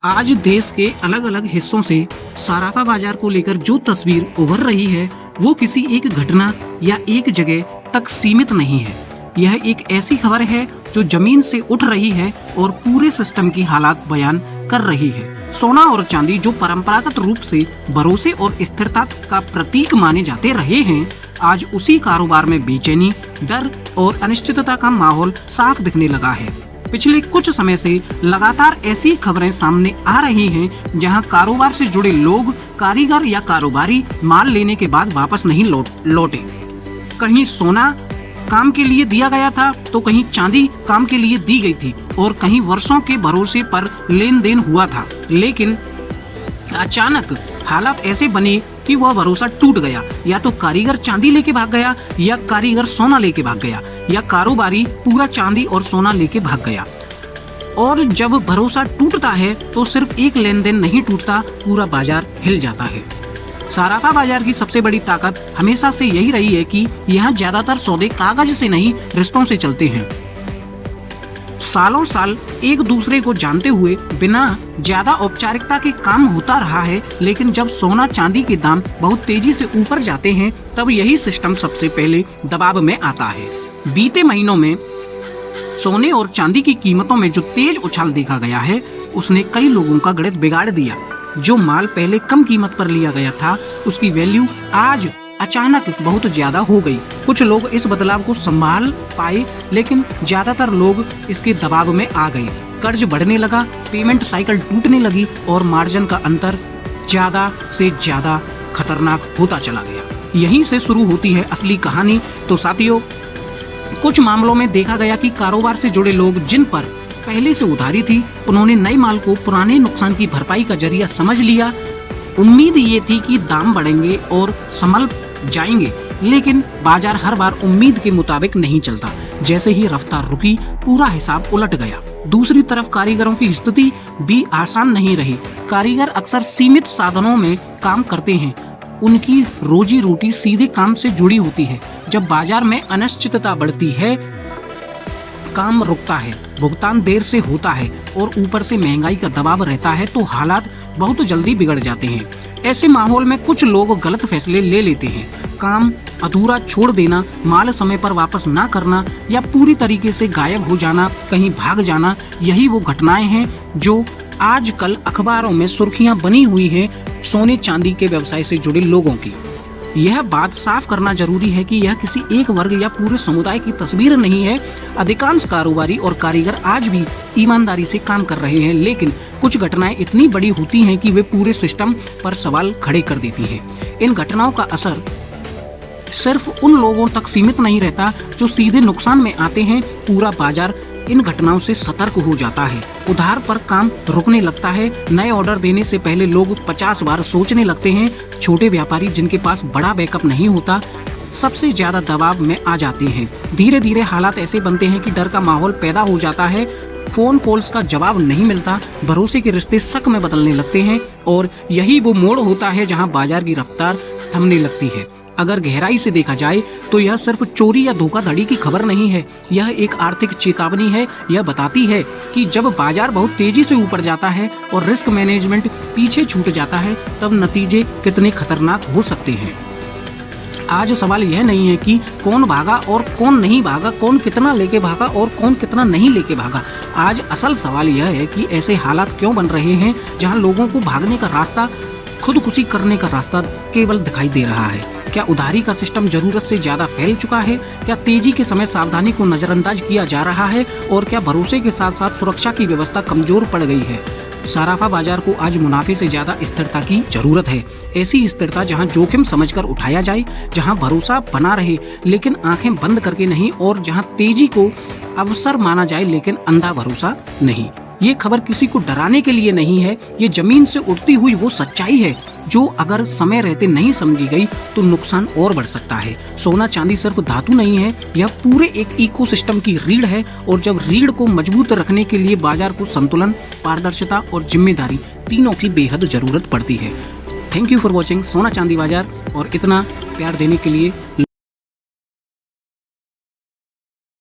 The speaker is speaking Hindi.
आज देश के अलग अलग हिस्सों से सराफा बाजार को लेकर जो तस्वीर उभर रही है वो किसी एक घटना या एक जगह तक सीमित नहीं है। यह एक ऐसी खबर है जो जमीन से उठ रही है और पूरे सिस्टम की हालात बयान कर रही है। सोना और चांदी जो परंपरागत रूप से भरोसे और स्थिरता का प्रतीक माने जाते रहे हैं, आज उसी कारोबार में बेचैनी, डर और अनिश्चितता का माहौल साफ दिखने लगा है। पिछले कुछ समय से लगातार ऐसी खबरें सामने आ रही हैं जहां कारोबार से जुड़े लोग, कारीगर या कारोबारी माल लेने के बाद वापस नहीं लौटे। कहीं सोना काम के लिए दिया गया था तो कहीं चांदी काम के लिए दी गई थी और कहीं वर्षों के भरोसे पर लेन देन हुआ था, लेकिन अचानक हालात ऐसे बने कि वह भरोसा टूट गया। या तो कारीगर चांदी लेके भाग गया या कारीगर सोना लेके भाग गया या कारोबारी पूरा चांदी और सोना लेके भाग गया। और जब भरोसा टूटता है तो सिर्फ एक लेन देन नहीं टूटता, पूरा बाजार हिल जाता है। सराफा बाजार की सबसे बड़ी ताकत हमेशा से यही रही है कि यहाँ ज्यादातर सौदे कागज से नहीं, रिश्तों से चलते हैं। सालों साल एक दूसरे को जानते हुए बिना ज्यादा औपचारिकता के काम होता रहा है, लेकिन जब सोना चांदी के दाम बहुत तेजी से ऊपर जाते हैं तब यही सिस्टम सबसे पहले दबाव में आता है। बीते महीनों में सोने और चांदी की कीमतों में जो तेज उछाल देखा गया है उसने कई लोगों का गणित बिगाड़ दिया। जो माल पहले कम कीमत पर लिया गया था उसकी वैल्यू आज अचानक बहुत ज्यादा हो गई। कुछ लोग इस बदलाव को संभाल पाए, लेकिन ज्यादातर लोग इसके दबाव में आ गए। कर्ज बढ़ने लगा, पेमेंट साइकिल टूटने लगी और मार्जिन का अंतर ज्यादा से ज्यादा खतरनाक होता चला गया। यहीं से शुरू होती है असली कहानी। तो साथियों, कुछ मामलों में देखा गया कि कारोबार से जुड़े लोग जिन पर पहले से उधारी थी, उन्होंने नए माल को पुराने नुकसान की भरपाई का जरिया समझ लिया। उम्मीद ये थी कि दाम बढ़ेंगे और संभल जाएंगे, लेकिन बाजार हर बार उम्मीद के मुताबिक नहीं चलता। जैसे ही रफ्तार रुकी, पूरा हिसाब उलट गया। दूसरी तरफ कारीगरों की स्थिति भी आसान नहीं रही। कारीगर अक्सर सीमित साधनों में काम करते हैं, उनकी रोजी रोटी सीधे काम से जुड़ी होती है। जब बाजार में अनिश्चितता बढ़ती है, काम रुकता है, भुगतान देर से होता है और ऊपर से महंगाई का दबाव रहता है, तो हालात बहुत जल्दी बिगड़ जाते हैं। ऐसे माहौल में कुछ लोग गलत फैसले ले लेते हैं। काम अधूरा छोड़ देना, माल समय पर वापस ना करना या पूरी तरीके से गायब हो जाना, कहीं भाग जाना, यही वो घटनाएं हैं जो आजकल अखबारों में सुर्खियां बनी हुई हैं सोने चांदी के व्यवसाय से जुड़े लोगों की। यह बात साफ करना जरूरी है कि यह किसी एक वर्ग या पूरे समुदाय की तस्वीर नहीं है। अधिकांश कारोबारी और कारीगर आज भी ईमानदारी से काम कर रहे हैं, लेकिन कुछ घटनाएं इतनी बड़ी होती हैं कि वे पूरे सिस्टम पर सवाल खड़े कर देती हैं। इन घटनाओं का असर सिर्फ उन लोगों तक सीमित नहीं रहता जो सीधे नुकसान में आते हैं। पूरा बाजार इन घटनाओं से सतर्क हो जाता है। उधार पर काम रुकने लगता है। नए ऑर्डर देने से पहले लोग 50 बार सोचने लगते हैं। छोटे व्यापारी जिनके पास बड़ा बैकअप नहीं होता, सबसे ज्यादा दबाव में आ जाते हैं। धीरे धीरे हालात ऐसे बनते हैं कि डर का माहौल पैदा हो जाता है। फोन कॉल्स का जवाब नहीं मिलता, भरोसे के रिश्ते शक में बदलने लगते हैं और यही वो मोड़ होता है जहां बाजार की रफ्तार थमने लगती है। अगर गहराई से देखा जाए तो यह सिर्फ चोरी या धोखाधड़ी की खबर नहीं है, यह एक आर्थिक चेतावनी है। यह बताती है कि जब बाजार बहुत तेजी से ऊपर जाता है और रिस्क मैनेजमेंट पीछे छूट जाता है, तब नतीजे कितने खतरनाक हो सकते हैं। आज सवाल यह नहीं है कि कौन भागा और कौन नहीं भागा, कौन कितना लेके भागा और कौन कितना नहीं लेके भागा। आज असल सवाल यह है कि ऐसे हालात क्यों बन रहे हैं जहां लोगों को भागने का रास्ता, खुदकुशी करने का रास्ता केवल दिखाई दे रहा है। क्या उधारी का सिस्टम जरूरत से ज्यादा फैल चुका है? क्या तेजी के समय सावधानी को नजरअंदाज किया जा रहा है? और क्या भरोसे के साथ साथ सुरक्षा की व्यवस्था कमजोर पड़ गई है? सराफा बाजार को आज मुनाफे से ज्यादा स्थिरता की जरूरत है। ऐसी स्थिरता जहां जोखिम समझकर उठाया जाए, जहां भरोसा बना रहे लेकिन आंखें बंद करके नहीं, और जहां तेजी को अवसर माना जाए लेकिन अंधा भरोसा नहीं। ये खबर किसी को डराने के लिए नहीं है, ये जमीन से उठती हुई वो सच्चाई है जो अगर समय रहते नहीं समझी गई तो नुकसान और बढ़ सकता है। सोना चांदी सिर्फ धातु नहीं है, यह पूरे एक इकोसिस्टम की रीढ़ है और जब रीढ़ को मजबूत रखने के लिए बाजार को संतुलन, पारदर्शिता और जिम्मेदारी तीनों की बेहद जरूरत पड़ती है। थैंक यू फॉर वॉचिंग सोना चांदी बाजार और इतना प्यार देने के लिए।